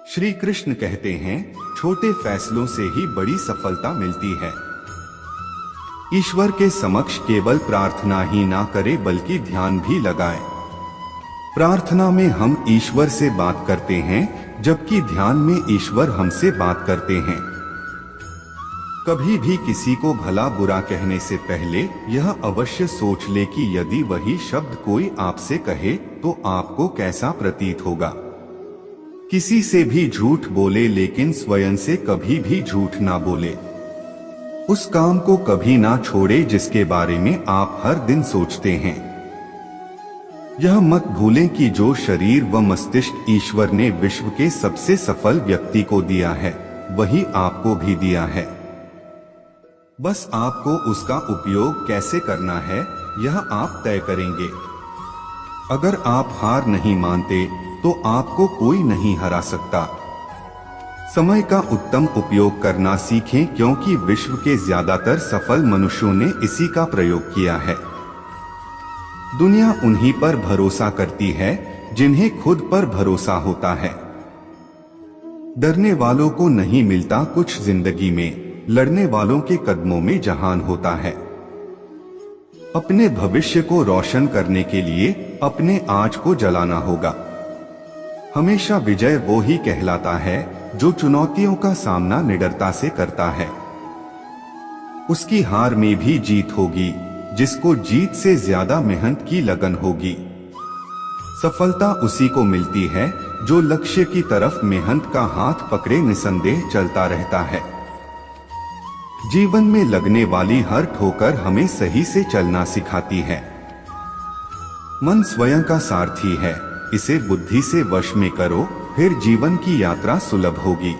श्री कृष्ण कहते हैं, छोटे फैसलों से ही बड़ी सफलता मिलती है। ईश्वर के समक्ष केवल प्रार्थना ही ना करें बल्कि ध्यान भी लगाएं। प्रार्थना में हम ईश्वर से बात करते हैं, जबकि ध्यान में ईश्वर हमसे बात करते हैं। कभी भी किसी को भला बुरा कहने से पहले यह अवश्य सोच ले कि यदि वही शब्द कोई आपसे कहे तो आपको कैसा प्रतीत होगा। किसी से भी झूठ बोले लेकिन स्वयं से कभी भी झूठ ना बोले। उस काम को कभी ना छोड़े जिसके बारे में आप हर दिन सोचते हैं। यह मत भूलें कि जो शरीर व मस्तिष्क ईश्वर ने विश्व के सबसे सफल व्यक्ति को दिया है, वही आपको भी दिया है। बस आपको उसका उपयोग कैसे करना है, यह आप तय करेंगे। अगर आप हार नहीं मानते तो आपको कोई नहीं हरा सकता। समय का उत्तम उपयोग करना सीखें, क्योंकि विश्व के ज्यादातर सफल मनुष्यों ने इसी का प्रयोग किया है। दुनिया उन्हीं पर भरोसा करती है जिन्हें खुद पर भरोसा होता है। डरने वालों को नहीं मिलता कुछ जिंदगी में, लड़ने वालों के कदमों में जहान होता है। अपने भविष्य को रोशन करने के लिए अपने आज को जलाना होगा। हमेशा विजय वो ही कहलाता है जो चुनौतियों का सामना निडरता से करता है। उसकी हार में भी जीत होगी जिसको जीत से ज्यादा मेहनत की लगन होगी। सफलता उसी को मिलती है जो लक्ष्य की तरफ मेहनत का हाथ पकड़े निसंदेह चलता रहता है। जीवन में लगने वाली हर ठोकर हमें सही से चलना सिखाती है। मन स्वयं का सारथी है, इसे बुद्धि से वश में करो, फिर जीवन की यात्रा सुलभ होगी।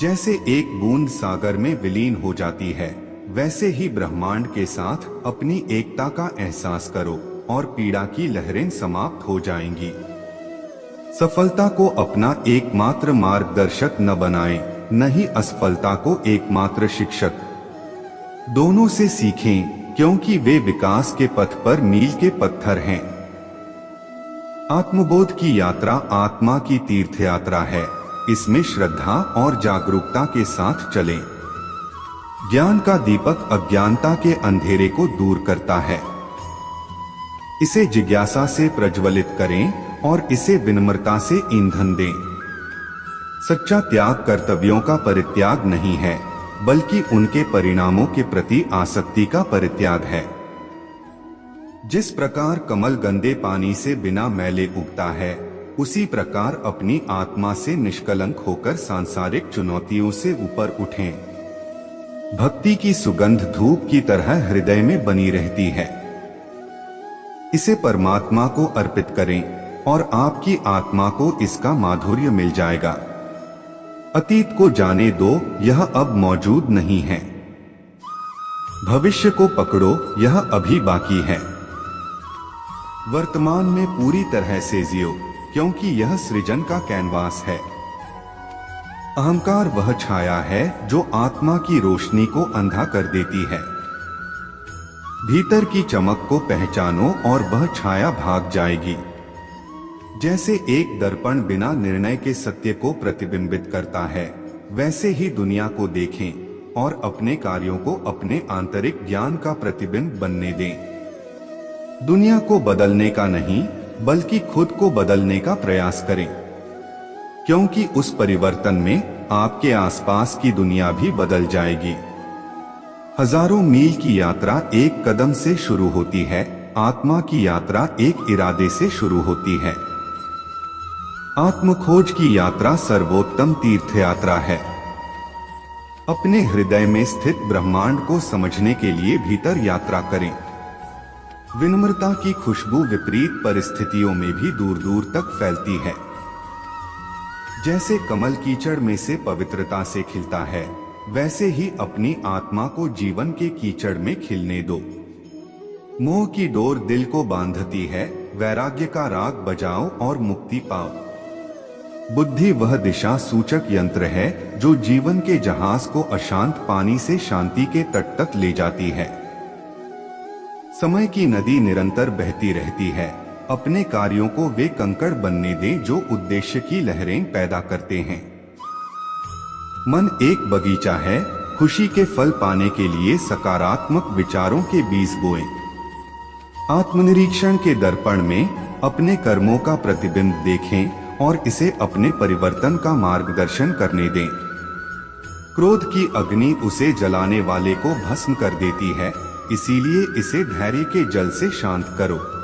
जैसे एक बूंद सागर में विलीन हो जाती है, वैसे ही ब्रह्मांड के साथ अपनी एकता का एहसास करो और पीड़ा की लहरें समाप्त हो जाएंगी। सफलता को अपना एकमात्र मार्गदर्शक न बनाएं, न ही असफलता को एकमात्र शिक्षक। दोनों से सीखें, क्योंकि वे विकास के पथ पर मील के पत्थर हैं। आत्मबोध की यात्रा आत्मा की तीर्थ यात्रा है। इसमें श्रद्धा और जागरूकता के साथ चलें। ज्ञान का दीपक अज्ञानता के अंधेरे को दूर करता है। इसे जिज्ञासा से प्रज्वलित करें और इसे विनम्रता से ईंधन दें। सच्चा त्याग कर्तव्यों का परित्याग नहीं है, बल्कि उनके परिणामों के प्रति आसक्ति का परित्याग है। जिस प्रकार कमल गंदे पानी से बिना मैले उगता है, उसी प्रकार अपनी आत्मा से निष्कलंक होकर सांसारिक चुनौतियों से ऊपर उठें। भक्ति की सुगंध धूप की तरह हृदय में बनी रहती है। इसे परमात्मा को अर्पित करें और आपकी आत्मा को इसका माधुर्य मिल जाएगा। अतीत को जाने दो, यह अब मौजूद नहीं है। भविष्य को पकड़ो, यह अभी बाकी है। वर्तमान में पूरी तरह से जियो, क्योंकि यह सृजन का कैनवास है। अहंकार वह छाया है जो आत्मा की रोशनी को अंधा कर देती है। भीतर की चमक को पहचानो और वह छाया भाग जाएगी। जैसे एक दर्पण बिना निर्णय के सत्य को प्रतिबिंबित करता है, वैसे ही दुनिया को देखें और अपने कार्यों को अपने आंतरिक ज्ञान का प्रतिबिंब बनने दें। दुनिया को बदलने का नहीं, बल्कि खुद को बदलने का प्रयास करें, क्योंकि उस परिवर्तन में आपके आसपास की दुनिया भी बदल जाएगी। हजारों मील की यात्रा एक कदम से शुरू होती है, आत्मा की यात्रा एक इरादे से शुरू होती है। आत्मखोज की यात्रा सर्वोत्तम तीर्थ यात्रा है। अपने हृदय में स्थित ब्रह्मांड को समझने के लिए भीतर यात्रा करें। विनम्रता की खुशबू विपरीत परिस्थितियों में भी दूर दूर तक फैलती है। जैसे कमल कीचड़ में से पवित्रता से खिलता है, वैसे ही अपनी आत्मा को जीवन के कीचड़ में खिलने दो। मोह की डोर दिल को बांधती है, वैराग्य का राग बजाओ और मुक्ति पाओ। बुद्धि वह दिशा सूचक यंत्र है जो जीवन के जहाज को अशांत पानी से शांति के तट तक ले जाती है। समय की नदी निरंतर बहती रहती है, अपने कार्यों को वे कंकड़ बनने दें जो उद्देश्य की लहरें पैदा करते हैं। मन एक बगीचा है, खुशी के फल पाने के लिए सकारात्मक विचारों के बीज बोएं। आत्मनिरीक्षण के दर्पण में अपने कर्मों का प्रतिबिंब देखें और इसे अपने परिवर्तन का मार्गदर्शन करने दें। क्रोध की अग्नि उसे जलाने वाले को भस्म कर देती है, इसीलिए इसे धैर्य के जल से शांत करो।